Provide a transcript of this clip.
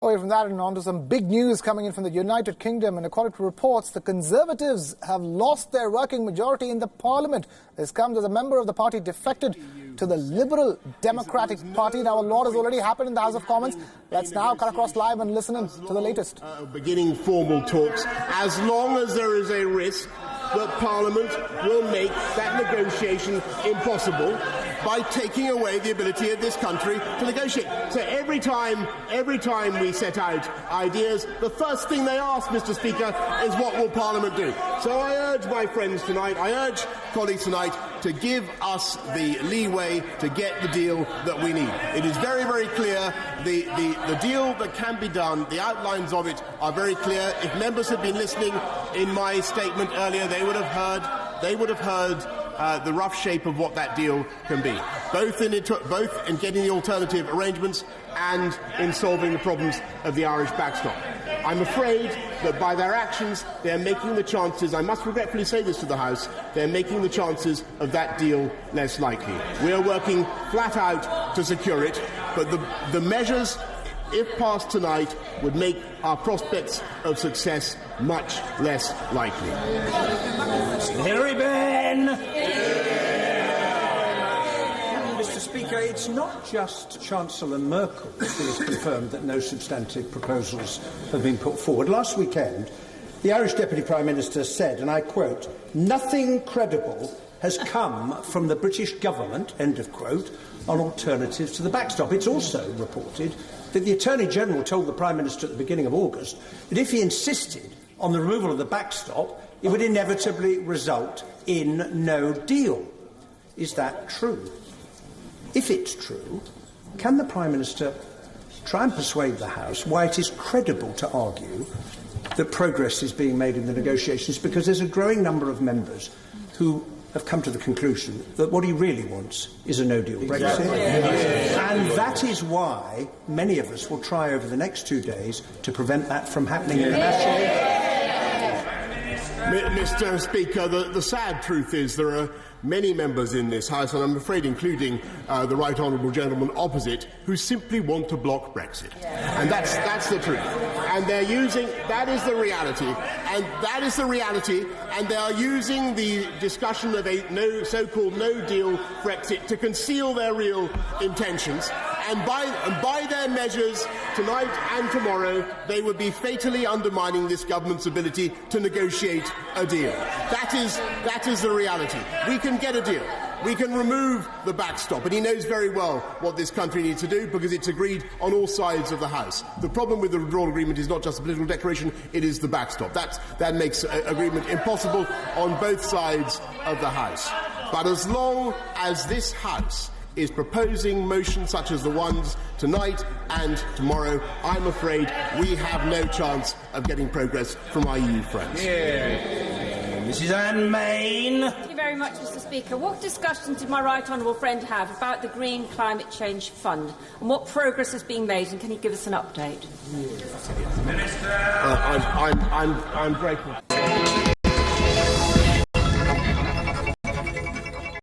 away from that and on to some big news coming in from the United Kingdom. And according to reports, the Conservatives have lost their working majority in the Parliament. This comes as a member of the party defected to the Liberal Democratic Party. Now, a lot has already happened in the House of Commons. Let's now cut across live and listen in to the latest. Beginning formal talks, as long as there is a risk that Parliament will make that negotiation impossible by taking away the ability of this country to negotiate. So every time we set out ideas, the first thing they ask, Mr. Speaker, is what will Parliament do? So I urge my friends tonight, I urge colleagues tonight to give us the leeway to get the deal that we need. It is very, very clear. The deal that can be done, the outlines of it are very clear. If members had been listening in my statement earlier, they would have heard the rough shape of what that deal can be, both in getting the alternative arrangements and in solving the problems of the Irish backstop. I'm afraid that by their actions, they are making the chances, I must regretfully say this to the House, they are making the chances of that deal less likely. We are working flat out to secure it, but the measures, if passed tonight, would make our prospects of success much less likely. Hillary Benn! Mr. Speaker, it's not just Chancellor Merkel who has confirmed that no substantive proposals have been put forward. Last weekend, the Irish Deputy Prime Minister said, and I quote, "Nothing credible has come from the British government," end of quote, on alternatives to the backstop. It's also reported that the Attorney-General told the Prime Minister at the beginning of August that if he insisted on the removal of the backstop, it would inevitably result in no deal. Is that true? If it's true, can the Prime Minister try and persuade the House why it is credible to argue that progress is being made in the negotiations? Because there's a growing number of members who have come to the conclusion that what he really wants is a no-deal Brexit. And that is why many of us will try over the next 2 days to prevent that from happening internationally. Mr. Speaker, the sad truth is there are many members in this House, and I'm afraid including the right honourable gentleman opposite, who simply want to block Brexit. And that's the truth. And they're using, that is the reality, and they are using the discussion of a so-called no-deal Brexit to conceal their real intentions. And by their measures tonight and tomorrow, they would be fatally undermining this government's ability to negotiate a deal. That is the reality. We can get a deal. We can remove the backstop, and he knows very well what this country needs to do because it's agreed on all sides of the House. The problem with the withdrawal agreement is not just a political declaration, it is the backstop. That makes agreement impossible on both sides of the House. But as long as this House is proposing motions such as the ones tonight and tomorrow, I'm afraid we have no chance of getting progress from our EU friends. Mrs Anne Main. Thank you very much, Mr. Speaker. What discussions did my right honourable friend have about the Green Climate Change Fund and what progress has been made, and can he give us an update? Minister. I'm grateful.